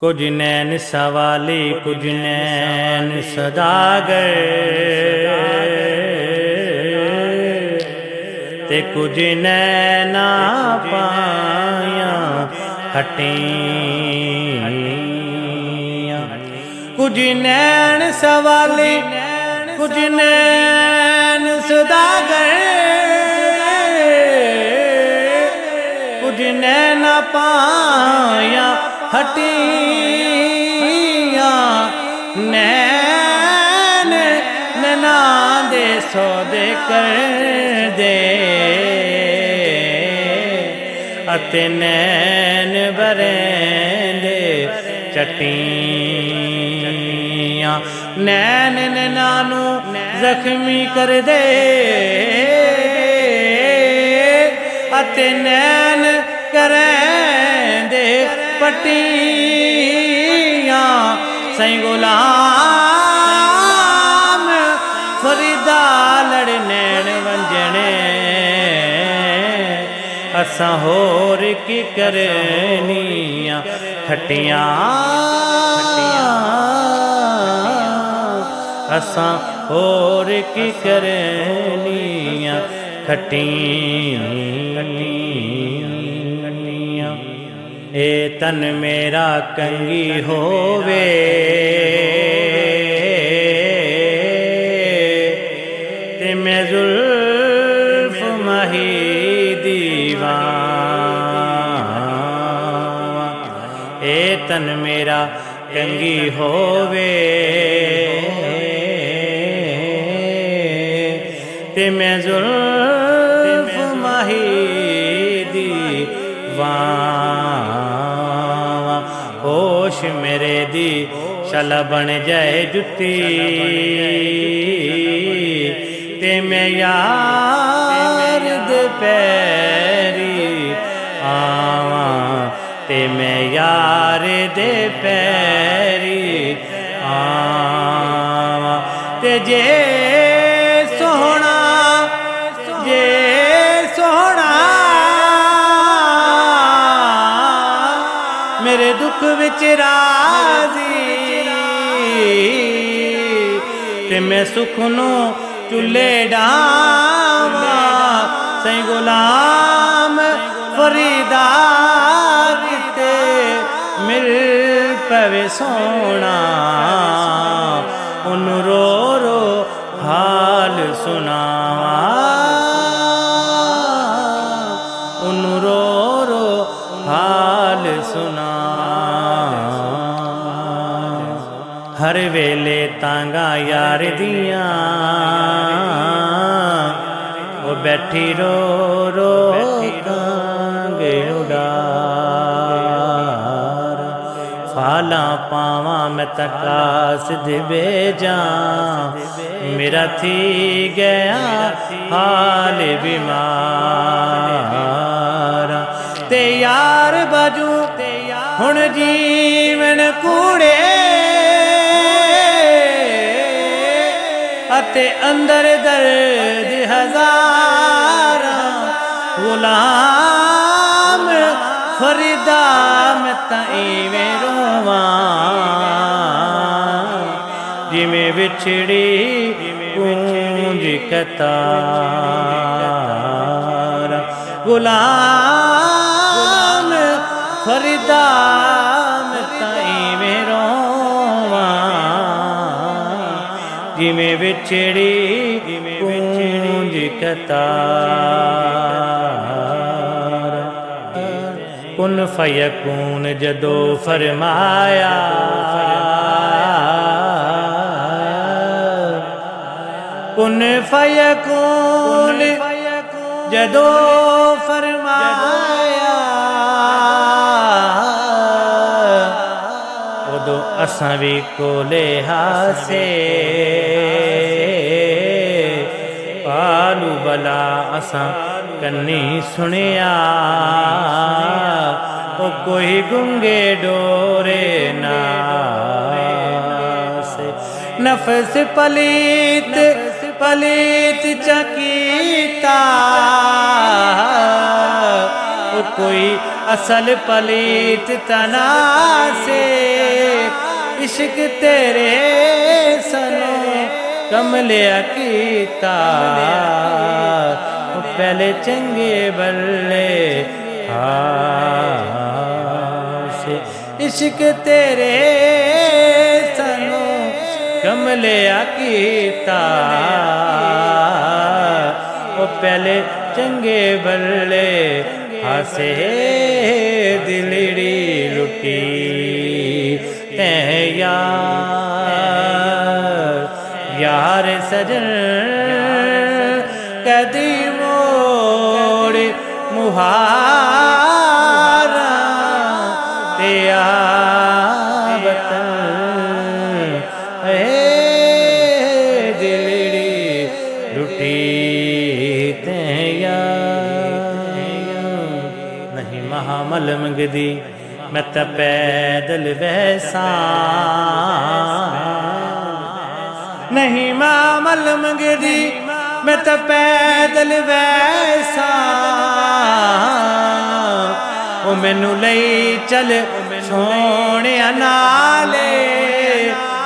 कुछ नैन सवाली कुछ नैन सदागर ते कुछ नैना पाया हटियां। कुछ नैन सवाली कुछ नैन सदागर कुछ नैना पाया हटियां। नैन नैना दे सौदे कर दे अते नैन बरेंदे चटियां। नैन नैना नू जख्मी कर दे अते नैन करेंदे पटियां। सई गुलाम फरीदा लड़ नैन वंजने असां होर की करनियां खटियां। असां होर की करनियां खटियां। ए तन मेरा कंगी होवे ते मैं जुल्फ माही दीवां। ए तन मेरा कंगी होवे ते मैं जुल्फ माही दीवां। होश मेरे दी शल बन जाए जुत्ती ते मैं यार दे पैरी आवां ते मैं यार दे पैरी आवां। ते जे सोहना मेरे दुख विच राजी ते मैं सुख नू चुल्हे डावां। सई गुलाम फरीदा किते मिल पवे सोना उन रो रो हाल सुनावां। उन रो रो हाल सुना। हर वेले तांगा यार दियां वो बैठी रो रो कांगे उडार। फाला पावा मैं तकास दे बेजा मेरा थी गया हाल बीमार। ते यार बाजू हुण जीवन कूड़े अते अंदर दर्द हजार। गुलाम फरीदा मैं तां इवें रोवां जिवें विछड़ी गूंज कतार। गुलाम फरीदा मैं तां इवें रोवां जिवें विछड़ी गूंज कतार। कुन फयकून जदो फरमाया कुन फयकून जदो फरमाया उदो असां भी कोले हासे पालू बला असां कन्नी सुनिया ओ कोई गुंगे डोरे नासे। नफस पलीत पलीत चकीता ओ कोई असल पलीत तना से इश्क तेरे सनो कमलिया कीता पहले चंगे बल्ले से इश्क तेरे सनो कमलिया कीता पहले चंगे बल्ले हासे दिलड़ी लुटी ते यार सजन कदी मोड़ मुहारा ते वतन दिलड़ी लुटी ते नहीं महामल मंगदी मैं तो पैदल वैसा नहीं मामल मंगदी मैं तो पैदल वैसा ओ मैनू लई चल सोने नाले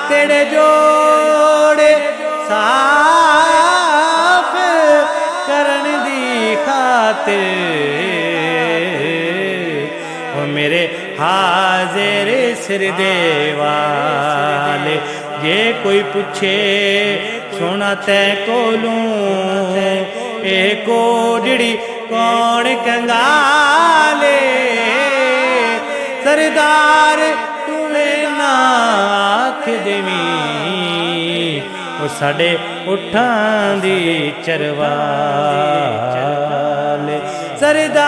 तेरे जोड़े साफ करन दी खातिर ओ मेरे हाजिर सिर दे वाले जे कोई पूछे सोना तै कोलूं ए कोजड़ी कौन कंगाले सरदार तुवें ना आख देवीं ओ साडे उठां दी चरवाले सरदार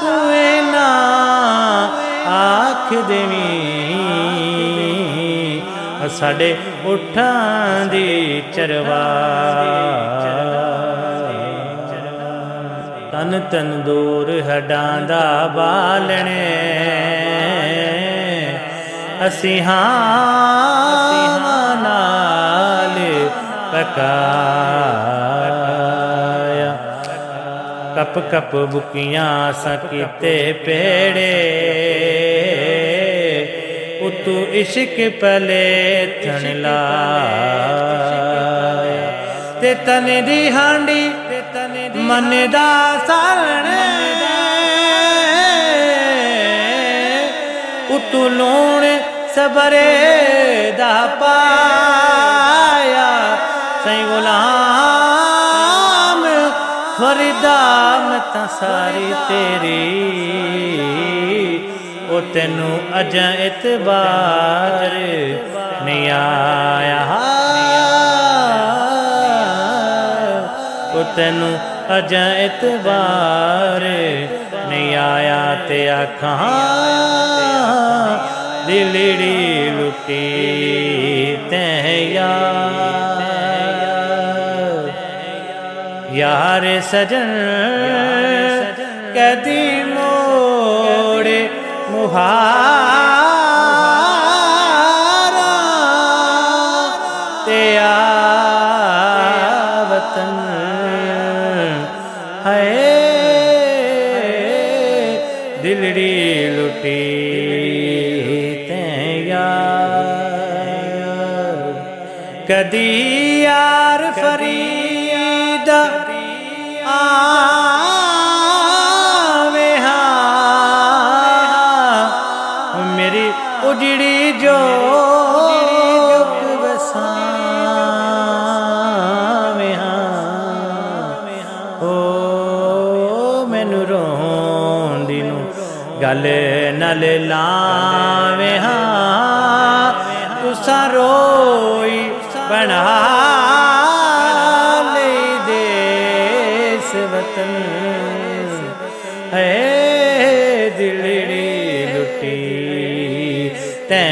तुवें ना आख देवीं साडे उठां दी चरवाले तन तन दूर हड्डां दा बालणे असीं हां नाल पकाया कप कप बुकियां सा कीते पेड़े उतू इश्क पले थन लाया ते तन दी हांडी मन दा सालण उतू लूण सबरे दा पाया सई गुलाम फरीदा मत सारी तेरी ओ तेनू अजा इतबार नहीं आया ओ तेनू अजा इतबार नहीं आया ते आखां दिलड़ी लुटी ते यार सजन कदी मोड़े मुहारा ते वतन है दिलड़ी लुटी ते कदी यार फरीद आवे मेरी उजड़ी जो बसावे ओ मैनू रोंदी नू गल नल लावे तुसा रोई बना ले देस वतन है दिलड़ी लुटी ते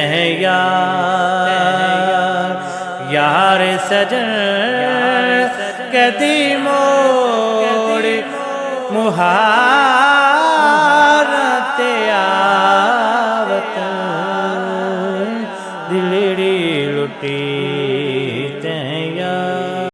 यार सजन कदी मोड़ मुहारा ते वतन दिलड़ी लुटी